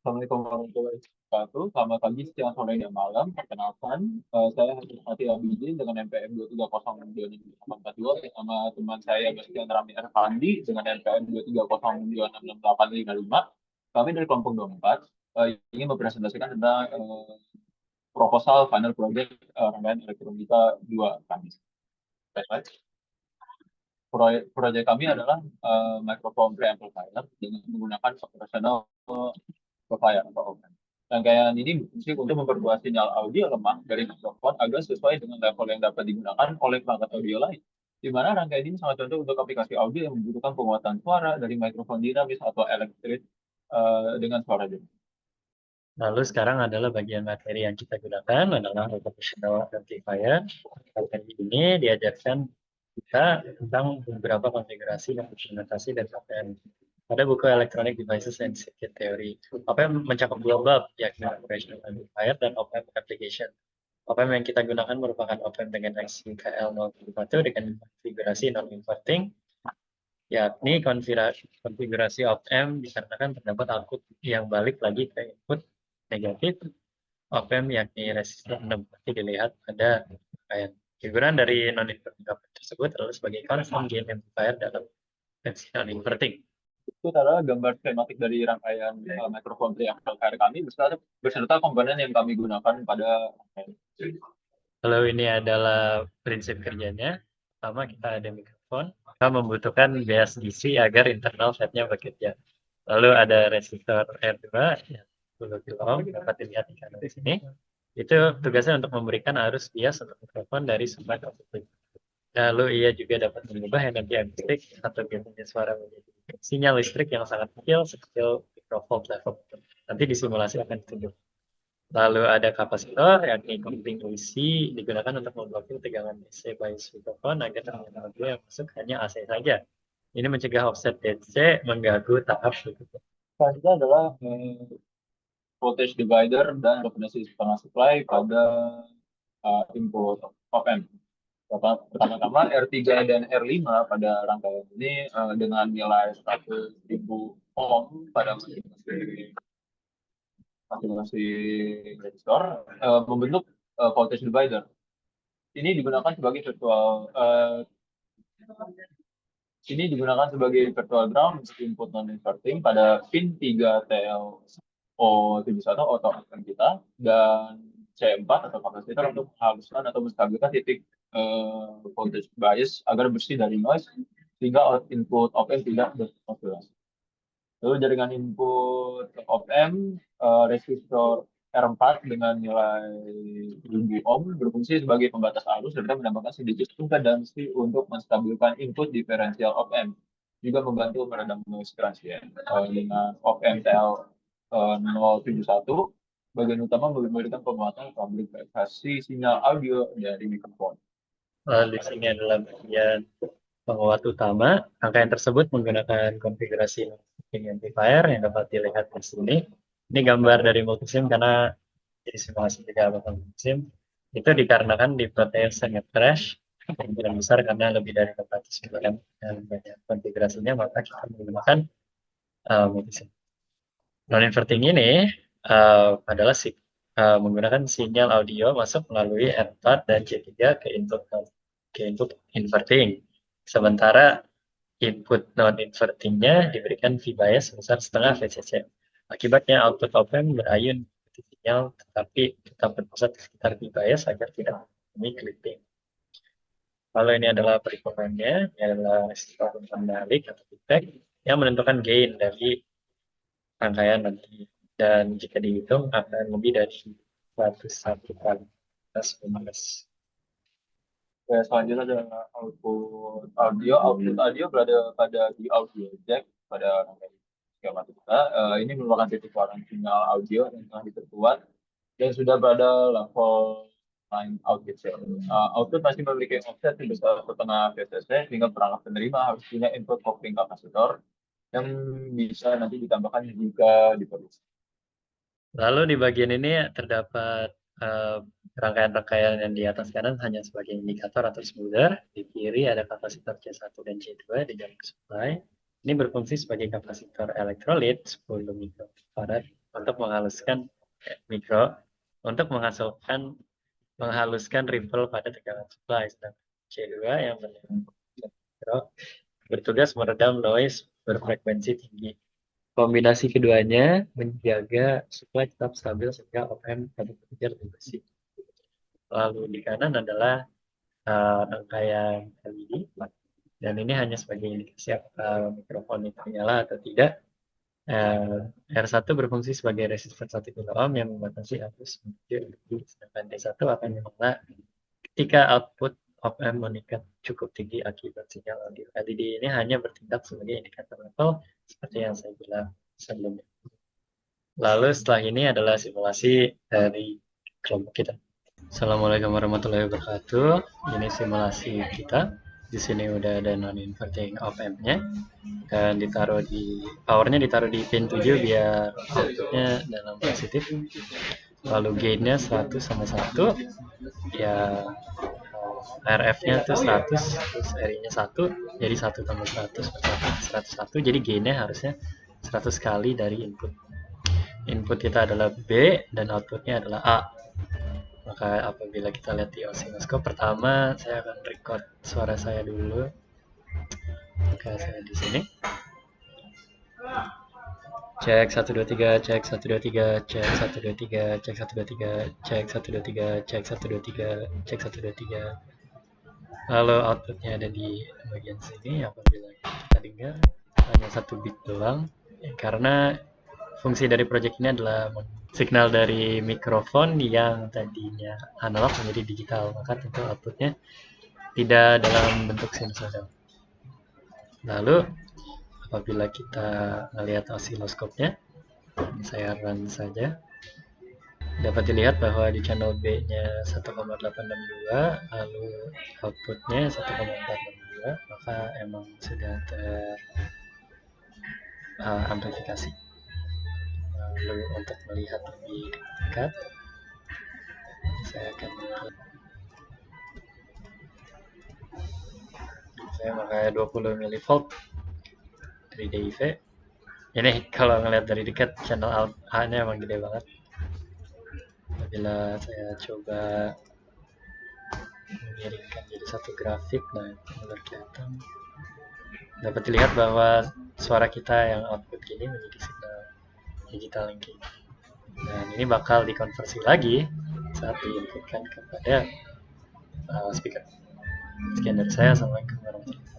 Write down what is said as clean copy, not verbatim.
Assalamualaikum warahmatullahi wabarakatuh. Selamat pagi, siang, sore, dan malam. Perkenalkan, saya Hafiz Fatih Abidin dengan NPM 2302642 bersama teman saya Bastian Rami Erfandi dengan NPM 230266855. Kami dari kelompok 24 ingin mempresentasikan tentang proposal final project rangkaian elektronika 2 kami. Baik. Proyek kami adalah microphone preamplifier dengan menggunakan operational amplifier atau open. Rangkaian ini berfungsi untuk memperluas sinyal audio lemah dari mikrofon agar sesuai dengan level yang dapat digunakan oleh perangkat audio lain. Di mana rangkaian ini sangat cocok untuk aplikasi audio yang membutuhkan penguatan suara dari mikrofon dinamis atau elektrik dengan suara jelas. Lalu sekarang adalah bagian materi yang kita gunakan adalah operational amplifier. Dan ini diajarkan kita tentang beberapa konfigurasi dan implementasi dari OPM. Pada buku Electronic Devices and Circuit Theory, OPM mencakup dua bab, yakni operational amplifier dan OPM application. OPM yang kita gunakan merupakan OPM dengan IC KL041 dengan konfigurasi non-inverting, yakni konfigurasi op-amp dikarenakan terdapat output yang balik lagi ke input negatif op-amp yakni resistor 6. Nanti dilihat pada rangkaian. Figuran dari non-inverting op-amp tersebut adalah sebagai constant gain amplifier dalam versi non-inverting. Itu adalah gambar skematik dari rangkaian mikrofon preamplifier kami beserta komponen yang kami gunakan pada rangkaian. Kalau ini adalah prinsip kerjanya, pertama kita ada mikrofon, kita membutuhkan bias DC agar internal FET-nya bekerja. Lalu ada resistor R2 yang 10 kilo ohm, dapat dilihat di kanan di sini. Itu tugasnya untuk memberikan arus bias untuk mikrofon dari sumber ke output. Lalu ia juga dapat mengubah energi akustik atau biasanya suara menjadi sinyal listrik yang sangat kecil, sekecil microvolt level. Nanti di simulasi akan ditunjuk. Lalu ada kapasitor, yakni coupling DC, digunakan untuk memblokir tegangan DC bias mikrofon agar tegangan audio yang masuk hanya AC saja. Ini mencegah offset DC mengganggu tahap berikutnya. Selanjutnya adalah voltage divider dan definisi setengah supply pada input op-amp. Pertama-tama R3 dan R5 pada rangkaian ini dengan nilai 100.000 ohm pada masing-masing resistor membentuk voltage divider. Ini digunakan sebagai virtual ground untuk input non-inverting pada pin 3 TL071 atau op-amp kita dan C4 atau kapasitor untuk menghaluskan atau menstabilkan titik voltage bias agar bersih dari noise sehingga input op-amp tidak beroscillasi. Lalu jaringan input op-amp resistor R4 dengan nilai 1000 ohm berfungsi sebagai pembatas arus serta menambahkan sedikit impedansi untuk menstabilkan input diferensial op-amp. Juga membantu meredam noise transient. Dengan op-amp TL071, bagian utama memberikan penguatan amplifikasi sinyal audio dari mikrofon. Di sini adalah bagian penguat utama. Rangkaian tersebut menggunakan konfigurasi amplifier yang dapat dilihat di sini. Ini gambar dari multisim karena jadi simulasi juga bakal multisim. Itu dikarenakan di protein sangat crash kemungkinan besar karena lebih dari 400 km dan banyak konfigurasinya, maka kita menggunakan multisim. Non-inverting ini adalah menggunakan sinyal audio masuk melalui R4 dan C3 ke input inverting. Sementara input non-invertingnya diberikan V-bias sebesar setengah VCC. Akibatnya output op-amp berayun seperti sinyal tetapi tetap berpusat di sekitar V-bias agar tidak mengalami clipping. Kalau ini adalah perhitungannya, ini adalah resistor pembalik atau feedback yang menentukan gain dari rangkaian nanti. Dan jika dihitung akan lebih dari 101 kali plus minus. Ya, selanjutnya adalah output audio. Output audio berada pada di audio jack pada rangkaian skematik kita. Ini merupakan titik waran sinyal audio yang telah diperkuat dan sudah berada level line output. Output masih memiliki offset sebesar setengah VCC sehingga perangkat penerima harus punya input coupling kapasitor yang bisa nanti ditambahkan jika diperlukan. Lalu di bagian ini terdapat rangkaian-rangkaian yang di atas kanan hanya sebagai indikator atau smoother. Di kiri ada kapasitor C1 dan C2 di jalur supply. Ini berfungsi sebagai kapasitor elektrolit 10 mikrofarad untuk menghaluskan mikro, untuk menghaluskan ripple pada tegangan supply. Sedangkan C2 yang mikro bertugas meredam noise berfrekuensi tinggi. Kombinasi keduanya menjaga supply tetap stabil sehingga op-amp dapat bekerja lebih bersih. Lalu di kanan adalah rangkaian LED, dan ini hanya sebagai indikasi apakah mikrofon itu nyala atau tidak. R1 berfungsi sebagai resistor 1 kilo ohm yang membatasi arus menuju LED, sedangkan D1 akan menyala ketika output op-amp meningkat cukup tinggi akibat sinyal audio. LED ini hanya bertindak sebagai indikator level seperti yang saya bilang sebelumnya. Lalu setelah ini adalah simulasi dari kelompok kita. Assalamualaikum warahmatullahi wabarakatuh. Ini simulasi kita. Di sini udah ada non-inverting op-amp-nya dan powernya ditaruh di pin 7 biar outputnya dalam positif. Lalu gain-nya 100 sama 1. Ya RF-nya tuh 100, terus RI-nya 1, jadi 1 tambah 100 101. Jadi gain-nya harusnya 100 kali dari input. Input kita adalah B dan outputnya adalah A. Maka apabila kita lihat di osiloskop, pertama saya akan record suara saya dulu. Maka saya di sini. Cek 1 2 3, cek 1 2 3, cek 1 2 3, cek 1 2 3, cek 1 2 3, cek 1 2 3, cek 1 2 3. Lalu outputnya ada di bagian sini. Apabila kita dengar hanya 1 bit doang, karena fungsi dari project ini adalah signal dari mikrofon yang tadinya analog menjadi digital, maka tentu outputnya tidak dalam bentuk sinusoidal. Lalu apabila kita melihat osiloskopnya, saya run saja, dapat dilihat bahwa di channel B-nya 1,862, lalu outputnya 1,462, maka emang sudah teramplifikasi. Lalu untuk melihat lebih dekat, saya akan pakai 20 mV dari DIV. Ini kalau ngeliat dari dekat channel out A-nya emang gede banget. Apabila saya coba mengirimkan jadi satu grafik, nah itu mulai kelihatan. Dapat dilihat bahwa suara kita yang output gini menjadi signal digital linking. Dan ini bakal dikonversi lagi saat diinputkan kepada speaker. Sekian dari saya. Assalamualaikum warahmatullahi wabarakatuh.